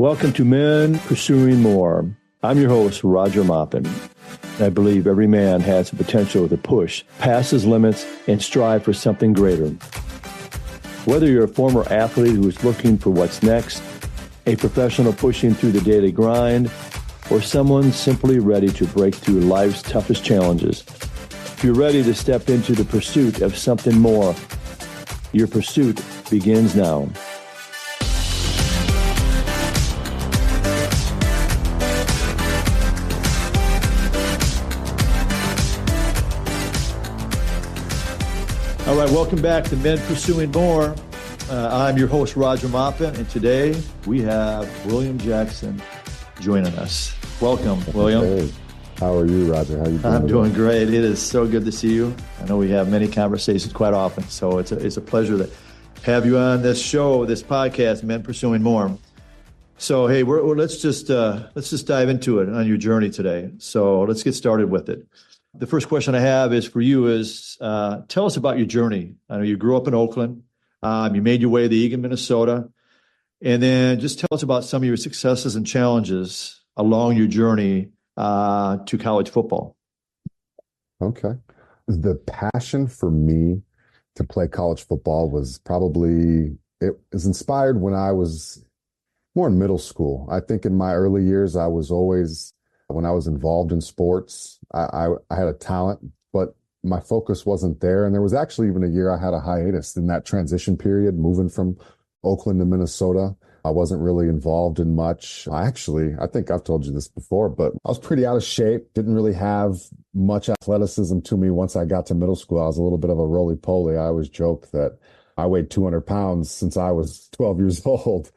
Welcome to Men Pursuing More. I'm your host, Roger Maupin. I believe every man has the potential to push past his limits and strive for something greater. Whether you're a former athlete who is looking for what's next, a professional pushing through the daily grind, or someone simply ready to break through life's toughest challenges, if you're ready to step into the pursuit of something more, your pursuit begins now. All right, welcome back to Men Pursuing More. I'm your host, Roger Maupin, and today we have William Jackson joining us. Welcome, William. Hey, how are you, Roger? How are you doing? I'm doing great. It is so good to see you. I know we have many conversations quite often, so it's a pleasure to have you on this show, this podcast, Men Pursuing More. So, hey, let's just dive into it on your journey today. So let's get started with it. The first question I have is for you is, tell us about your journey. I know you grew up in Oakland. You made your way to Eagan, Minnesota. And then just tell us about some of your successes and challenges along your journey to college football. Okay. The passion for me to play college football was it was inspired when I was more in middle school. I think in my early years, when I was involved in sports, I had a talent, but my focus wasn't there. And there was actually even a year I had a hiatus in that transition period, moving from Oakland to Minnesota. I wasn't really involved in much. I think I've told you this before, but I was pretty out of shape, didn't really have much athleticism to me once I got to middle school. I was a little bit of a roly-poly. I always joke that I weighed 200 pounds since I was 12 years old.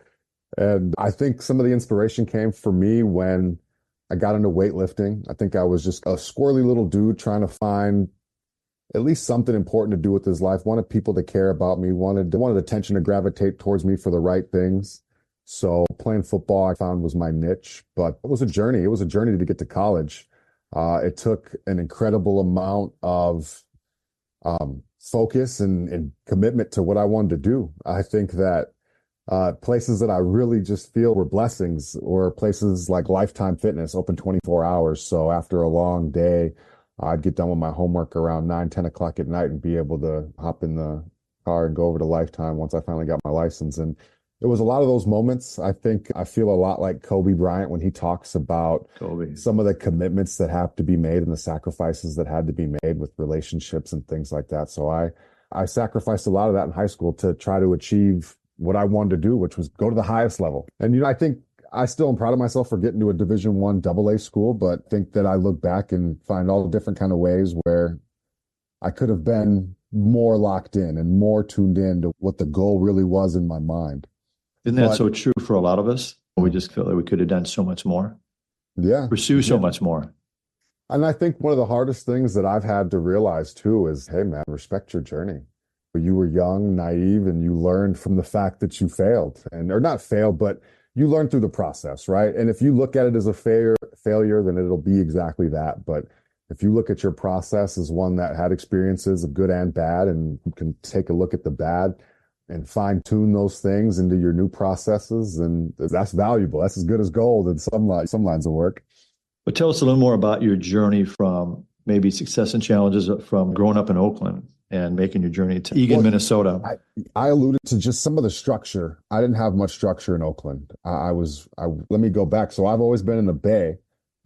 And I think some of the inspiration came for me when I got into weightlifting. I think I was just a squirrely little dude trying to find at least something important to do with his life. Wanted people to care about me, wanted attention to gravitate towards me for the right things. So playing football, I found was my niche, but it was a journey. It was a journey to get to college. It took an incredible amount of focus and commitment to what I wanted to do. I think that places that I really just feel were blessings were places like Lifetime Fitness, open 24 hours. So after a long day, I'd get done with my homework around 9, 10 o'clock at night and be able to hop in the car and go over to Lifetime once I finally got my license. And it was a lot of those moments. I think I feel a lot like Kobe Bryant when he talks about some of the commitments that have to be made and the sacrifices that had to be made with relationships and things like that. So I sacrificed a lot of that in high school to try to achieve what I wanted to do, which was go to the highest level. And, I think I still am proud of myself for getting to a Division I AA school, but think that I look back and find all the different kind of ways where I could have been more locked in and more tuned in to what the goal really was in my mind. Isn't that so true for a lot of us? We just feel like we could have done so much more. Yeah. Pursue so much more. And I think one of the hardest things that I've had to realize too is, hey man, respect your journey. You were young, naive, and you learned from the fact that you failed, or not failed, but you learned through the process, right? And if you look at it as a failure, then it'll be exactly that. But if you look at your process as one that had experiences of good and bad, and you can take a look at the bad and fine tune those things into your new processes, and that's valuable. That's as good as gold in some lines of work. But tell us a little more about your journey from maybe success and challenges from growing up in Oakland and making your journey to Eagan, Minnesota. I alluded to just some of the structure. I didn't have much structure in Oakland. Let me go back. So I've always been in the Bay.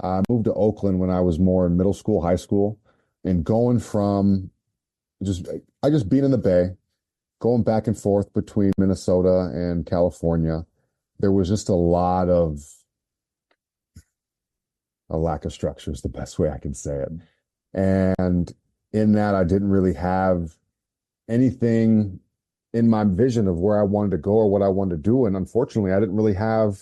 I moved to Oakland when I was more in middle school, high school, and going from just being in the Bay, going back and forth between Minnesota and California, there was just a lack of structure is the best way I can say it. And in that, I didn't really have anything in my vision of where I wanted to go or what I wanted to do. And unfortunately, I didn't really have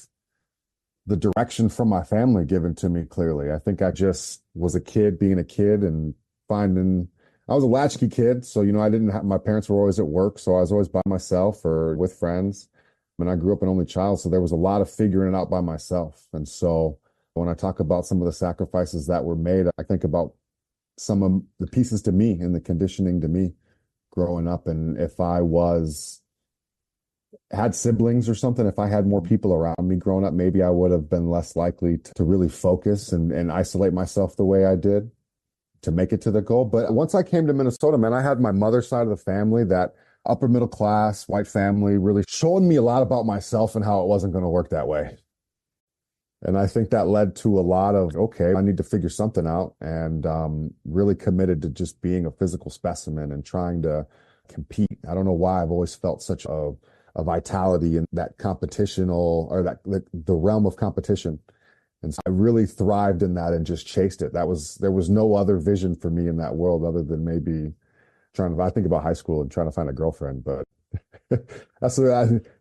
the direction from my family given to me clearly. I think I just was a kid being a kid and I was a latchkey kid. So, my parents were always at work. So I was always by myself or with friends. I grew up an only child. So there was a lot of figuring it out by myself. And so when I talk about some of the sacrifices that were made, I think about some of the pieces to me and the conditioning to me growing up. And if I was had siblings or something, if I had more people around me growing up, maybe I would have been less likely to really focus and isolate myself the way I did to make it to the goal. But once I came to Minnesota, man, I had my mother's side of the family, that upper middle class, white family, really showing me a lot about myself and how it wasn't going to work that way. And I think that led to a lot of, okay, I need to figure something out, and really committed to just being a physical specimen and trying to compete. I don't know why I've always felt such a vitality in that competitional, or that the realm of competition. And so I really thrived in that and just chased it. There was no other vision for me in that world other than maybe I think about high school and trying to find a girlfriend, but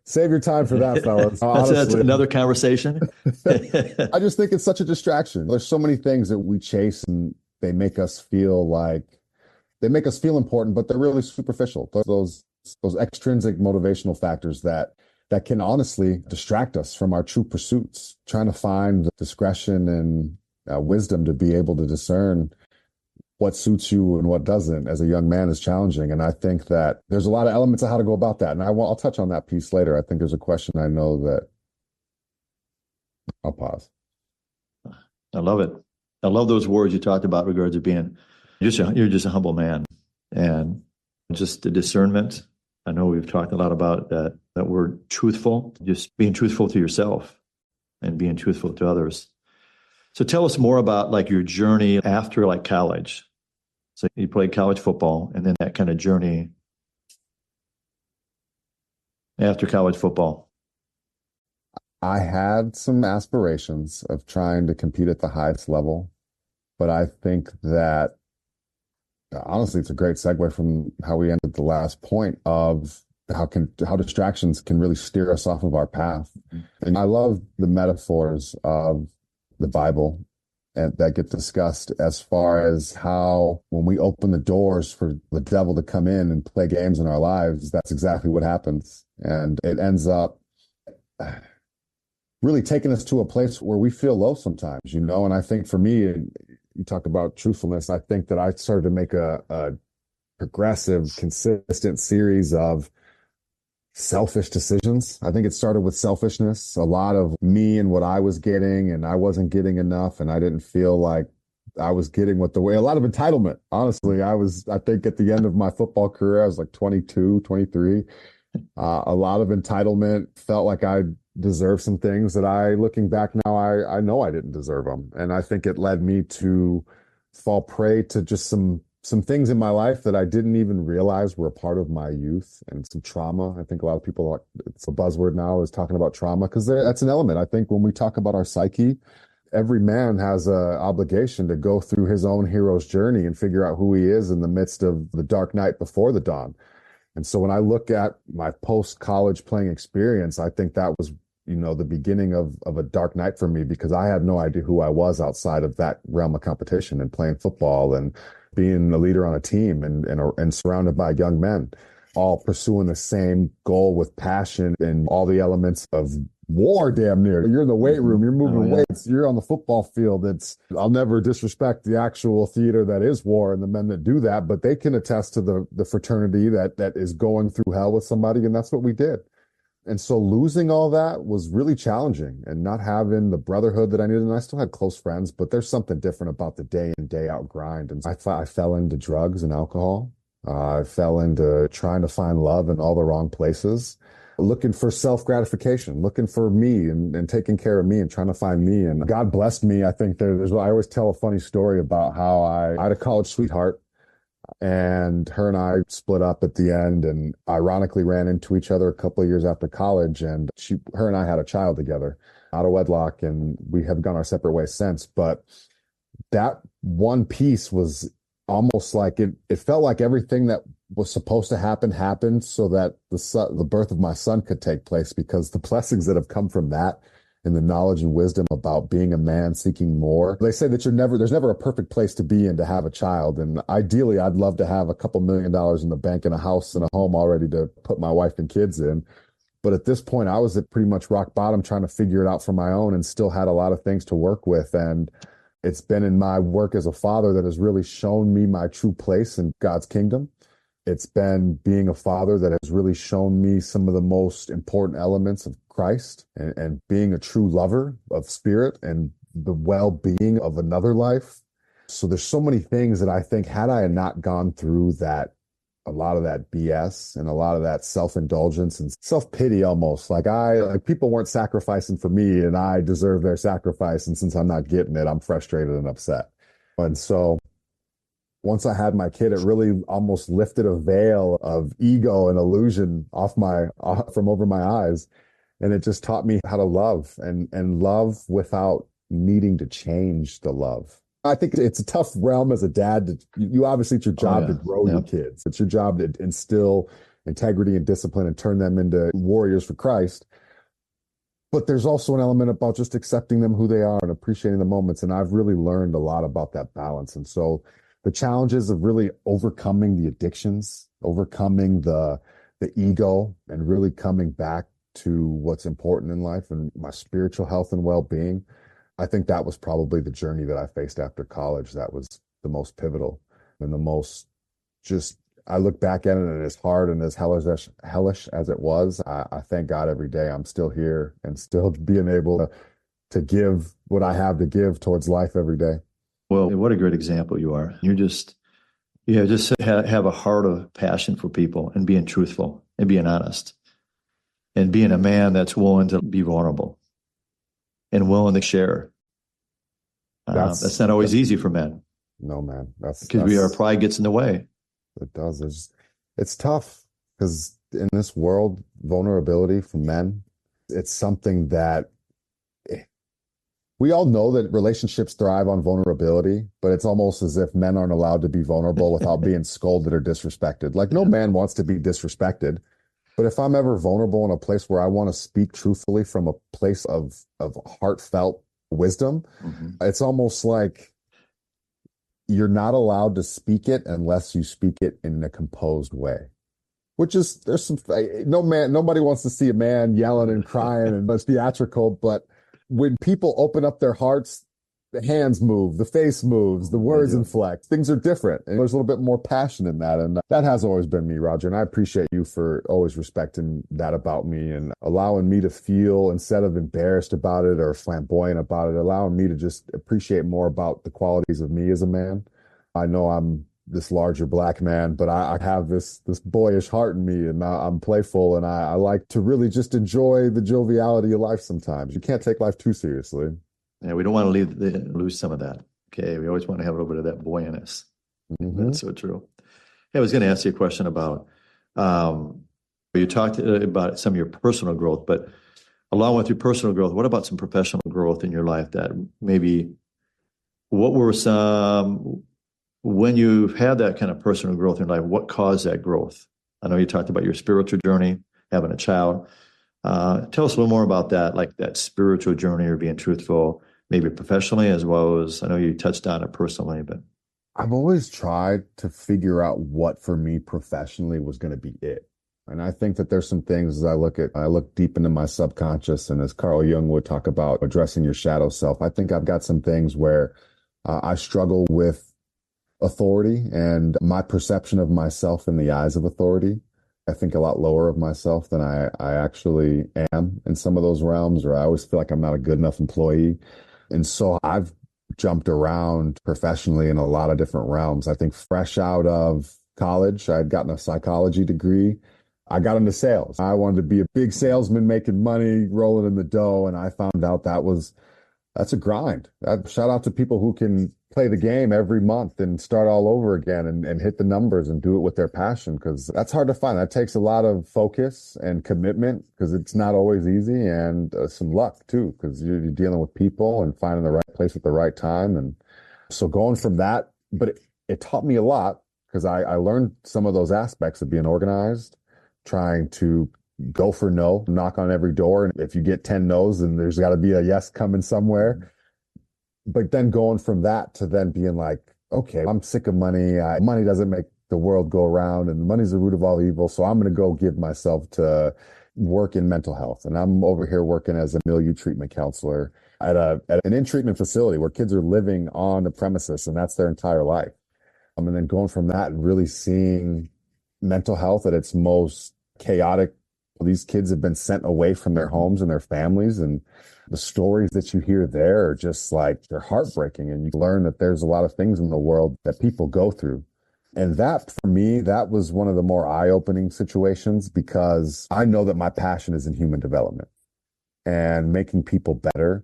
save your time for that, fellas. That's another conversation. I just think it's such a distraction. There's so many things that we chase, and they make us feel important, but they're really superficial. Those extrinsic motivational factors that can honestly distract us from our true pursuits. Trying to find the discretion and wisdom to be able to discern what suits you and what doesn't as a young man is challenging. And I think that there's a lot of elements of how to go about that. And I'll touch on that piece later. I think there's a question I know that I'll pause. I love it. I love those words you talked about regards to being you're just a humble man, and just the discernment. I know we've talked a lot about that word truthful, just being truthful to yourself and being truthful to others. So tell us more about like your journey after like college. So you played college football, and then that kind of journey after college football. I had some aspirations of trying to compete at the highest level, but I think that honestly, it's a great segue from how we ended the last point of how distractions can really steer us off of our path. And I love the metaphors of the Bible and that get discussed as far as how when we open the doors for the devil to come in and play games in our lives, that's exactly what happens. And it ends up really taking us to a place where we feel low sometimes, And I think for me, you talk about truthfulness, I think that I started to make a progressive, consistent series of selfish decisions. I think it started with selfishness, a lot of me and what I was getting, and I wasn't getting enough, and I didn't feel like I was getting a lot of entitlement. Honestly, I think at the end of my football career, I was like 22, 23. A lot of entitlement, felt like I deserved some things that looking back now, I know I didn't deserve them. And I think it led me to fall prey to just some things in my life that I didn't even realize were a part of my youth, and some trauma. I think a lot of people, it's a buzzword now, is talking about trauma, because that's an element. I think when we talk about our psyche, every man has an obligation to go through his own hero's journey and figure out who he is in the midst of the dark night before the dawn. And so when I look at my post-college playing experience, I think that was, the beginning of a dark night for me, because I had no idea who I was outside of that realm of competition and playing football and being a leader on a team and surrounded by young men, all pursuing the same goal with passion and all the elements of war, damn near. You're in the weight room, you're moving weights, you're on the football field. I'll never disrespect the actual theater that is war and the men that do that, but they can attest to the fraternity that is going through hell with somebody, and that's what we did. And so losing all that was really challenging, and not having the brotherhood that I needed. And I still had close friends, but there's something different about the day in, day out grind. And I fell into drugs and alcohol. I fell into trying to find love in all the wrong places, looking for self-gratification, looking for me and taking care of me and trying to find me. And God blessed me. I think I always tell a funny story about how I had a college sweetheart, and her and I split up at the end, and ironically ran into each other a couple of years after college. And her and I had a child together out of wedlock, and we have gone our separate ways since. But that one piece was almost like it felt like everything that was supposed to happen happened so that the birth of my son could take place, because the blessings that have come from that and the knowledge and wisdom about being a man seeking more. They say that there's never a perfect place to be in to have a child. And ideally, I'd love to have a couple $1 million in the bank and a house and a home already to put my wife and kids in. But at this point, I was at pretty much rock bottom, trying to figure it out for my own, and still had a lot of things to work with. And it's been in my work as a father that has really shown me my true place in God's kingdom. It's been being a father that has really shown me some of the most important elements of Christ and being a true lover of spirit and the well-being of another life. So there's so many things that I think had I not gone through that, a lot of that BS and a lot of that self-indulgence and self-pity almost, like people weren't sacrificing for me and I deserve their sacrifice. And since I'm not getting it, I'm frustrated and upset. And so once I had my kid, it really almost lifted a veil of ego and illusion from over my eyes. And it just taught me how to love and love without needing to change the love. I think it's a tough realm as a dad. You obviously, it's your job to grow your kids. It's your job to instill integrity and discipline and turn them into warriors for Christ. But there's also an element about just accepting them who they are and appreciating the moments. And I've really learned a lot about that balance. And so the challenges of really overcoming the addictions, overcoming the ego, and really coming back to what's important in life and my spiritual health and well-being. I think that was probably the journey that I faced after college. That was the most pivotal and the most I look back at it and as hard and as hellish as it was. I thank God every day I'm still here and still being able to give what I have to give towards life every day. Well, what a great example you are. You just have a heart of passion for people and being truthful and being honest and being a man that's willing to be vulnerable and willing to share. That's not always easy for men. No, man. Because our pride gets in the way. It does. It's tough because in this world, vulnerability for men, it's something that we all know that relationships thrive on vulnerability, but it's almost as if men aren't allowed to be vulnerable without being scolded or disrespected. Like no man wants to be disrespected. But if I'm ever vulnerable in a place where I want to speak truthfully from a place of heartfelt wisdom, it's almost like you're not allowed to speak it unless you speak it in a composed way. Nobody wants to see a man yelling and crying and it's theatrical, but when people open up their hearts, the hands move, the face moves, the words inflect, things are different. And there's a little bit more passion in that. And that has always been me, Roger. And I appreciate you for always respecting that about me and allowing me to feel, instead of embarrassed about it or flamboyant about it, allowing me to just appreciate more about the qualities of me as a man. I know I'm this larger black man, but I have this boyish heart in me and I'm playful and I like to really just enjoy the joviality of life sometimes. You can't take life too seriously. Yeah, we don't want to lose some of that. Okay, we always want to have a little bit of that boyiness. That's so true. Hey, I was going to ask you a question about, you talked about some of your personal growth, but along with your personal growth, what about some professional growth in your life that maybe, what were some, when you've had that kind of personal growth in your life, what caused that growth? I know you talked about your spiritual journey, having a child. Tell us a little more about that, like that spiritual journey or being truthful, maybe professionally as well as, I know you touched on it personally, but. I've always tried to figure out what for me professionally was going to be it. And I think that there's some things as I look deep into my subconscious, and as Carl Jung would talk about addressing your shadow self, I think I've got some things where I struggle with authority and my perception of myself in the eyes of authority. I think a lot lower of myself than I actually am in some of those realms, or I always feel like I'm not a good enough employee. And so I've jumped around professionally in a lot of different realms. I think fresh out of college, I'd gotten a psychology degree. I got into sales. I wanted to be a big salesman, making money, rolling in the dough. And I found out that's a grind. Shout out to people who can play the game every month and start all over again and hit the numbers and do it with their passion, because that's hard to find. That takes a lot of focus and commitment because it's not always easy, and some luck too, because you're dealing with people and finding the right place at the right time. And so going from that, but it taught me a lot because I learned some of those aspects of being organized, trying to go for no, knock on every door. And if you get 10 no's, then there's got to be a yes coming somewhere. But then going from that to then being like, okay, I'm sick of money. Money doesn't make the world go around, and money's the root of all evil. So I'm going to go give myself to work in mental health. And I'm over here working as a milieu treatment counselor at an in-treatment facility where kids are living on the premises, and that's their entire life. And then going from that and really seeing mental health at its most chaotic. These kids have been sent away from their homes and their families, and the stories that you hear there are just like, they're heartbreaking. And you learn that there's a lot of things in the world that people go through. And that, for me, that was one of the more eye-opening situations, because I know that my passion is in human development and making people better.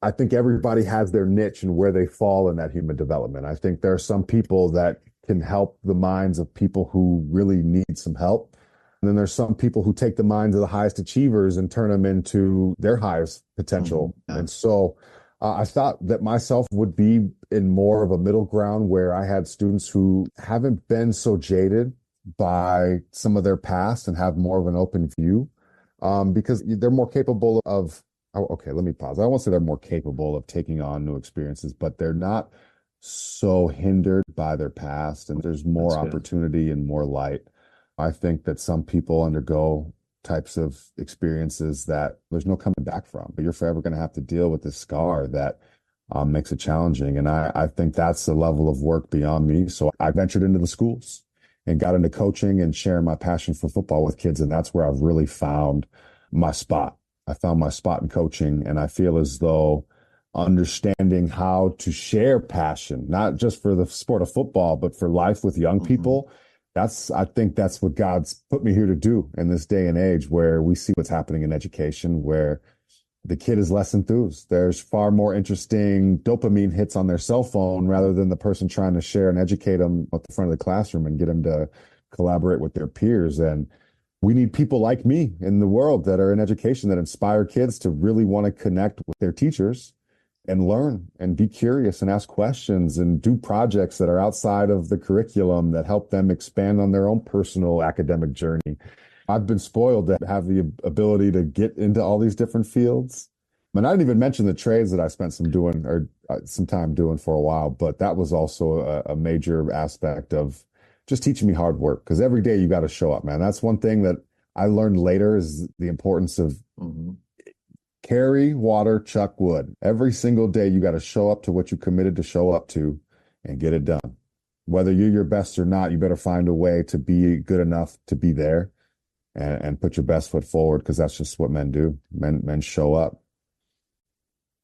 I think everybody has their niche and where they fall in that human development. I think there are some people that can help the minds of people who really need some help. And then there's some people who take the minds of the highest achievers and turn them into their highest potential. Mm-hmm. And so I thought that myself would be in more of a middle ground, where I had students who haven't been so jaded by some of their past and have more of an open view, because they're more capable of, okay, let me pause. I won't say they're more capable of taking on new experiences, but they're not so hindered by their past, and there's more opportunity and more light. I think that some people undergo types of experiences that there's no coming back from, but you're forever going to have to deal with this scar that makes it challenging. And I think that's a level of work beyond me. So I ventured into the schools and got into coaching and sharing my passion for football with kids. And that's where I've really found my spot. I found my spot in coaching, and I feel as though understanding how to share passion, not just for the sport of football, but for life with young people. I think that's what God's put me here to do in this day and age, where we see what's happening in education, where the kid is less enthused. There's far more interesting dopamine hits on their cell phone rather than the person trying to share and educate them at the front of the classroom and get them to collaborate with their peers. And we need people like me in the world that are in education, that inspire kids to really want to connect with their teachers and learn and be curious and ask questions and do projects that are outside of the curriculum that help them expand on their own personal academic journey. I've been spoiled to have the ability to get into all these different fields. And I didn't even mention the trades that I spent some time doing for a while, but that was also a major aspect of just teaching me hard work, because every day you got to show up, man. That's one thing that I learned later, is the importance of carry water, chuck wood. Every single day, you got to show up to what you committed to show up to and get it done. Whether you're your best or not, you better find a way to be good enough to be there and put your best foot forward, because that's just what men do. Men show up.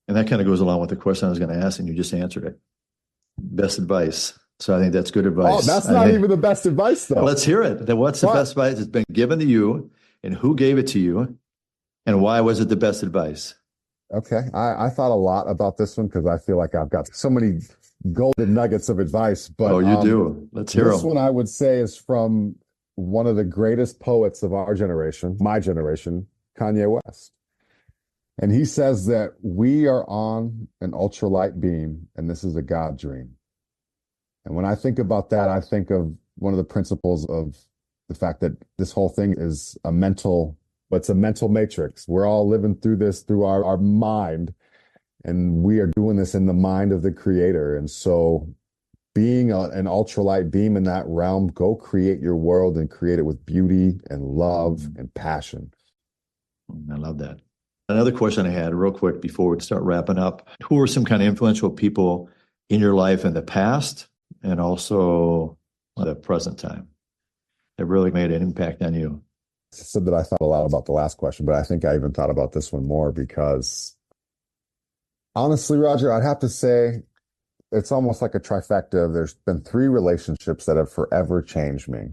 And that kind of goes along with the question I was going to ask, and you just answered it. Best advice. So I think that's good advice. Oh, that's not even the best advice, though. Let's hear it. Then what's the best advice that's been given to you, and who gave it to you? And why was it the best advice? Okay. I thought a lot about this one, because I feel like I've got so many golden nuggets of advice. But you do. Let's hear this them. one I would say is from one of the greatest poets of our generation, my generation, Kanye West. And he says that we are on an ultralight beam, and this is a God dream. And when I think about that, I think of one of the principles of the fact that this whole thing is it's a mental matrix. We're all living through this through our mind, and we are doing this in the mind of the creator. And so being an ultralight beam in that realm, go create your world and create it with beauty and love and passion. I love that. Another question I had real quick before we start wrapping up. Who are some kind of influential people in your life in the past and also the present time that really made an impact on you? I said that I thought a lot about the last question, but I think I even thought about this one more, because honestly, Roger, I'd have to say it's almost like a trifecta. There's been 3 relationships that have forever changed me.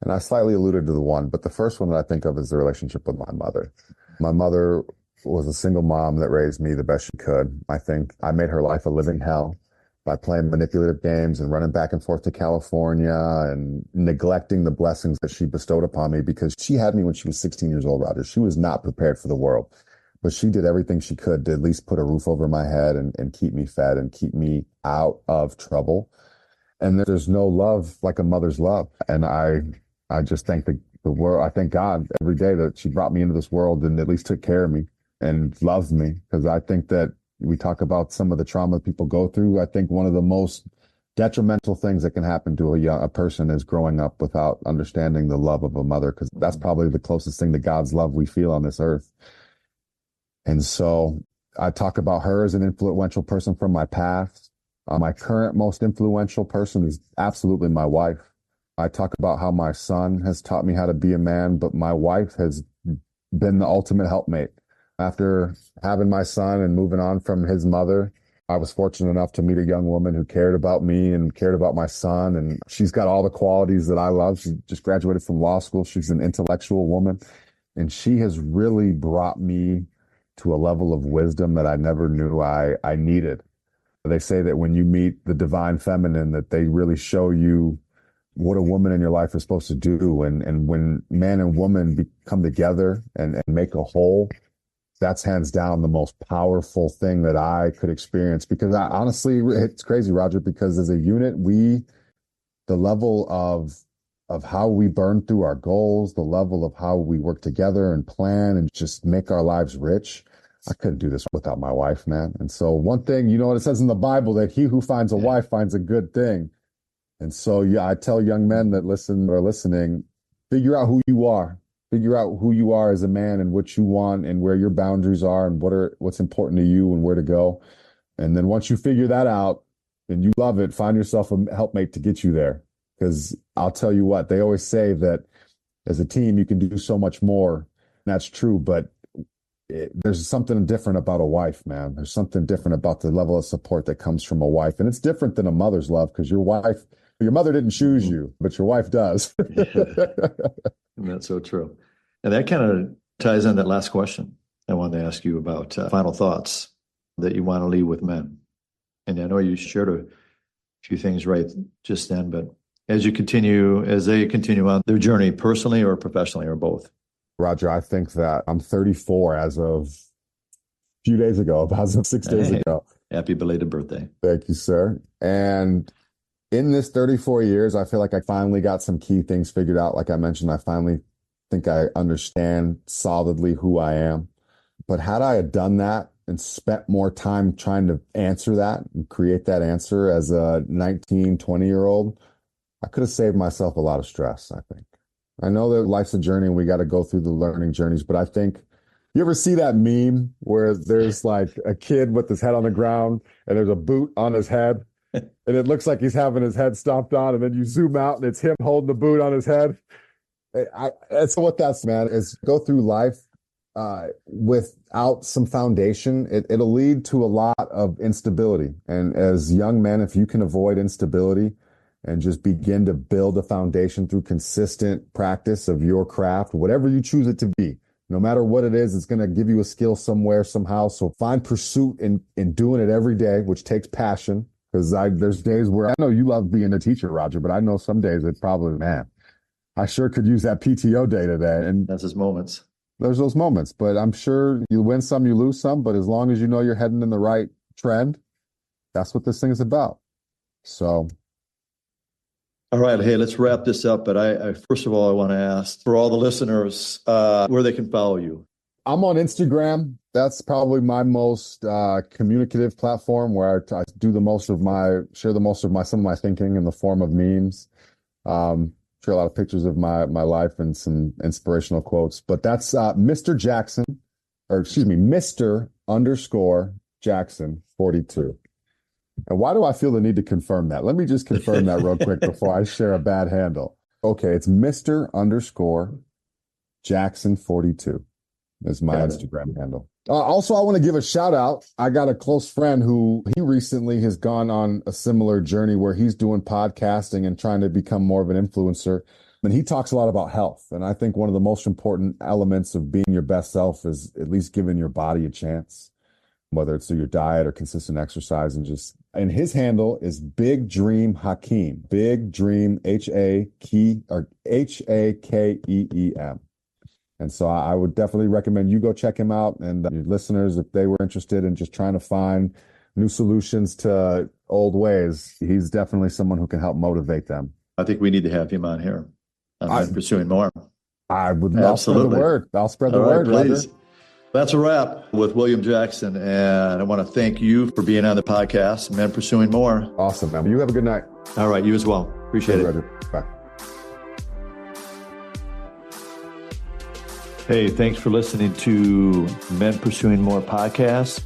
And I slightly alluded to the one, but the first one that I think of is the relationship with my mother. My mother was a single mom that raised me the best she could. I think I made her life a living hell by playing manipulative games and running back and forth to California and neglecting the blessings that she bestowed upon me, because she had me when she was 16 years old, Roger. She was not prepared for the world, but she did everything she could to at least put a roof over my head and keep me fed and keep me out of trouble. And there's no love like a mother's love. And I just thank the world. I thank God every day that she brought me into this world and at least took care of me and loved me, because I think that we talk about some of the trauma people go through. I think one of the most detrimental things that can happen to a person is growing up without understanding the love of a mother, because that's probably the closest thing to God's love we feel on this earth. And so I talk about her as an influential person from my past. My current most influential person is absolutely my wife. I talk about how my son has taught me how to be a man, but my wife has been the ultimate helpmate. After having my son and moving on from his mother, I was fortunate enough to meet a young woman who cared about me and cared about my son. And she's got all the qualities that I love. She just graduated from law school. She's an intellectual woman. And she has really brought me to a level of wisdom that I never knew I needed. They say that when you meet the divine feminine, that they really show you what a woman in your life is supposed to do. And when man and woman come together and make a whole, that's hands down the most powerful thing that I could experience. Because honestly, it's crazy, Roger, because as a unit, the level of how we burn through our goals, the level of how we work together and plan and just make our lives rich. I couldn't do this without my wife, man. And so one thing, you know what it says in the Bible, that he who finds a wife finds a good thing. And so, yeah, I tell young men that are listening, figure out who you are. Figure out who you are as a man and what you want and where your boundaries are and what's important to you and where to go. And then once you figure that out and you love it, find yourself a helpmate to get you there. Because I'll tell you what, they always say that as a team, you can do so much more. And that's true, but there's something different about a wife, man. There's something different about the level of support that comes from a wife. And it's different than a mother's love, because your mother didn't choose you, but your wife does. That's so true. And that kind of ties in that last question I wanted to ask you about final thoughts that you want to leave with men. And I know you shared a few things right just then, but as they continue on their journey personally or professionally or both? Roger, I think that I'm 34 as of a few days ago, as of 6 days ago. Happy belated birthday. Thank you, sir. And in this 34 years, I feel like I finally got some key things figured out. Like I mentioned, I finally think I understand solidly who I am. But had I had done that and spent more time trying to answer that and create that answer as a 19, 20-year-old, I could have saved myself a lot of stress, I think. I know that life's a journey and we got to go through the learning journeys, but I think, you ever see that meme where there's like a kid with his head on the ground and there's a boot on his head and it looks like he's having his head stomped on, and then you zoom out and it's him holding the boot on his head? That's what that's, man, is go through life without some foundation. It'll lead to a lot of instability. And as young men, if you can avoid instability and just begin to build a foundation through consistent practice of your craft, whatever you choose it to be, no matter what it is, it's going to give you a skill somewhere, somehow. So find pursuit in doing it every day, which takes passion. Because there's days where I know you love being a teacher, Roger, but I know some days it's probably, man, I sure could use that PTO day today. And that's his moments. There's those moments, but I'm sure you win some, you lose some. But as long as you know you're heading in the right trend, that's what this thing is about. So. All right. Hey, let's wrap this up. But I first of all, I want to ask for all the listeners where they can follow you. I'm on Instagram. That's probably my most communicative platform, where I do share some of my thinking in the form of memes. Share a lot of pictures of my life and some inspirational quotes. But that's Mr. Jackson 42. And why do I feel the need to confirm that? Let me just confirm that real quick before I share a bad handle. Okay, it's Mr. Jackson 42 is my Instagram handle. Also, I want to give a shout out. I got a close friend who he recently has gone on a similar journey where he's doing podcasting and trying to become more of an influencer. And he talks a lot about health. And I think one of the most important elements of being your best self is at least giving your body a chance, whether it's through your diet or consistent exercise. And his handle is Big Dream Hakeem. Big Dream, Hakeem. And so I would definitely recommend you go check him out. And your listeners, if they were interested in just trying to find new solutions to old ways, he's definitely someone who can help motivate them. I think we need to have him on here. I'm pursuing more. I would love to spread the word. I'll spread the word, please. Roger. That's a wrap with William Jackson. And I want to thank you for being on the podcast, Men Pursuing More. Awesome, man. You have a good night. All right. You as well. Appreciate it. Roger. Bye. Hey, thanks for listening to Men Pursuing More podcast.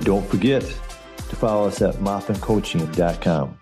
Don't forget to follow us at maupincoaching.com.